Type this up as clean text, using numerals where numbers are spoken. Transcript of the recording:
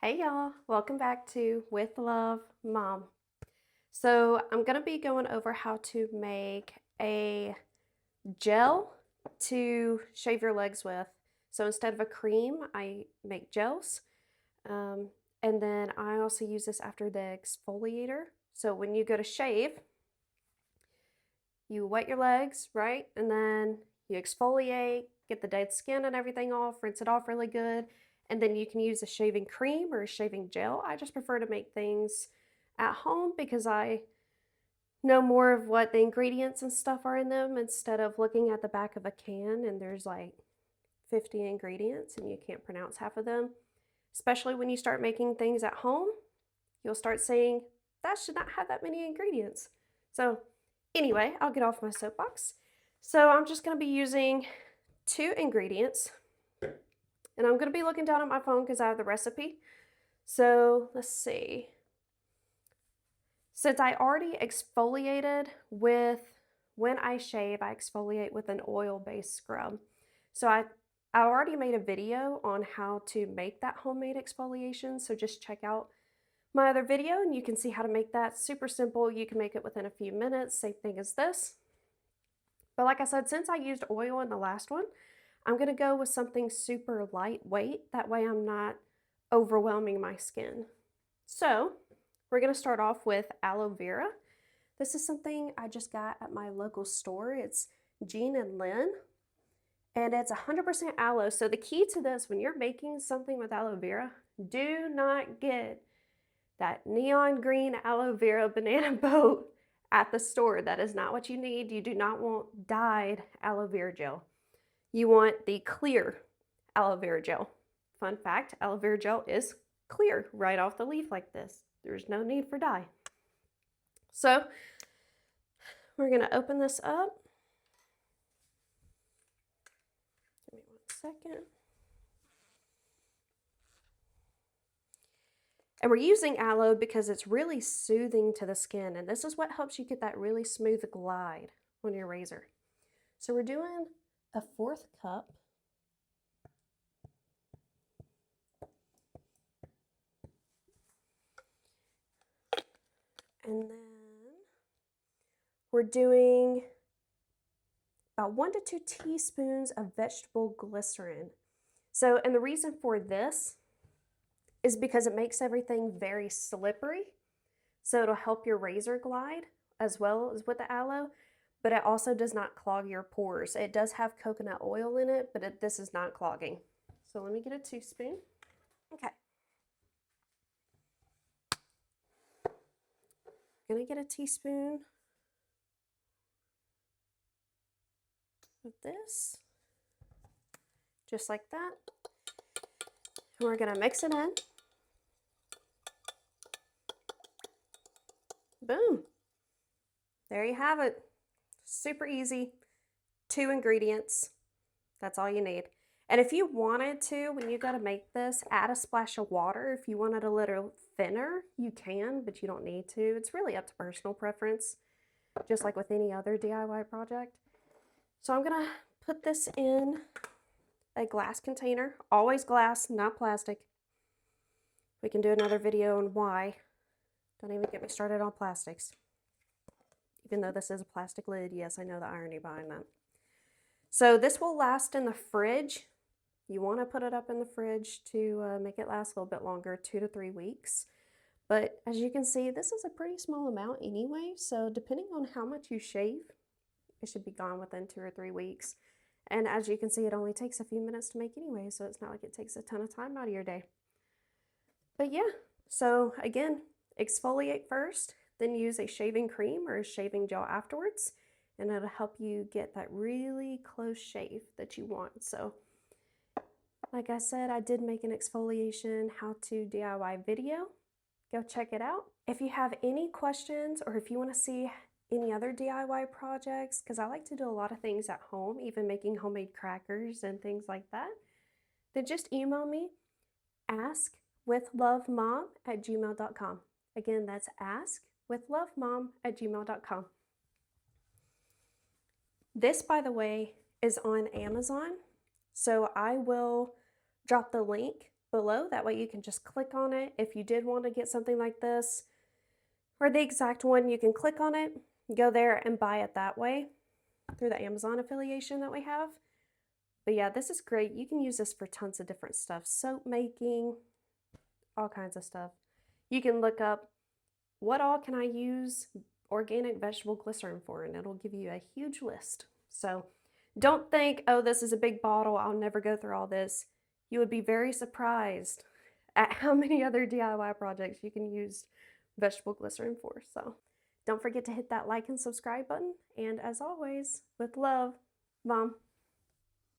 Hey y'all, welcome back to With Love Mom. So I'm gonna be going over how to make a gel to shave your legs with. So instead of a cream, I make gels. Um, and then I also use this after the exfoliator. So when you go to shave, you wet your legs, right? And then you exfoliate, get the dead skin and everything off, rinse it off really good. And then you can use a shaving cream or a shaving gel. I just prefer to make things at home because I know more of what the ingredients and stuff are in them instead of looking at the back of a can and there's like 50 ingredients and you can't pronounce half of them. Especially when you start making things at home, you'll start saying, that should not have that many ingredients. So anyway, I'll get off my soapbox. So I'm just going to be using 2 ingredients. And I'm going to be looking down at my phone because I have the recipe. So let's see. Since I already exfoliated with, when I shave, I exfoliate with an oil-based scrub. So I already made a video on how to make that homemade exfoliation. So just check out my other video and you can see how to make that. Super simple. You can make it within a few minutes. Same thing as this. But like I said, since I used oil in the last one, I'm going to go with something super lightweight. That way I'm not overwhelming my skin. So we're going to start off with aloe vera. This is something I just got at my local store. It's Jean and Lynn. And it's 100% aloe. So the key to this, when you're making something with aloe vera, do not get that neon green aloe vera banana boat at the store. That is not what you need. You do not want dyed aloe vera gel. You want the clear aloe vera gel. Fun fact, aloe vera gel is clear right off the leaf like this. There's no need for dye. So we're going to open this up. Give me 1 second. And we're using aloe because it's really soothing to the skin. And this is what helps you get that really smooth glide on your razor. So we're doing a 1/4 cup. And then we're doing about 1 to 2 teaspoons of vegetable glycerin. So, and the reason for this is because it makes everything very slippery. So it'll help your razor glide as well as with the aloe, but it also does not clog your pores. It does have coconut oil in it, but this is not clogging. So let me get a teaspoon. Okay. I'm gonna get a teaspoon of this, just like that. And we're gonna mix it in. Boom. There you have it. Super easy. 2 ingredients. That's all you need. And if you wanted to, when you go to make this, add a splash of water. If you want it a little thinner, you can, but you don't need to. It's really up to personal preference, just like with any other DIY project. So I'm gonna put this in a glass container. Always glass, not plastic. We can do another video on why. Don't even get me started on plastics. Even though this is a plastic lid, yes, I know the irony behind that. So this will last in the fridge. You want to put it up in the fridge to make it last a little bit longer, 2 to 3 weeks. But as you can see, this is a pretty small amount anyway. So depending on how much you shave, it should be gone within 2 or 3 weeks. And as you can see, it only takes a few minutes to make anyway. So it's not like it takes a ton of time out of your day. But yeah, so again, exfoliate first, then use a shaving cream or a shaving gel afterwards. And it'll help you get that really close shave that you want. So like I said, I did make an exfoliation how to DIY video. Go check it out. If you have any questions or if you want to see any other DIY projects, because I like to do a lot of things at home, even making homemade crackers and things like that, then just email me, askwithlovemom@gmail.com. Again, that's askwithlovemom@gmail.com. This, by the way, is on Amazon. So I will drop the link below. That way you can just click on it. If you did want to get something like this or the exact one, you can click on it, go there and buy it that way through the Amazon affiliation that we have. But yeah, this is great. You can use this for tons of different stuff. Soap making, all kinds of stuff. You can look up what all can I use organic vegetable glycerin for, and it'll give you a huge list. So don't think, oh, this is a big bottle, I'll never go through all this. You would be very surprised at how many other DIY projects you can use vegetable glycerin for. So don't forget to hit that like and subscribe button. And as always, with love, Mom.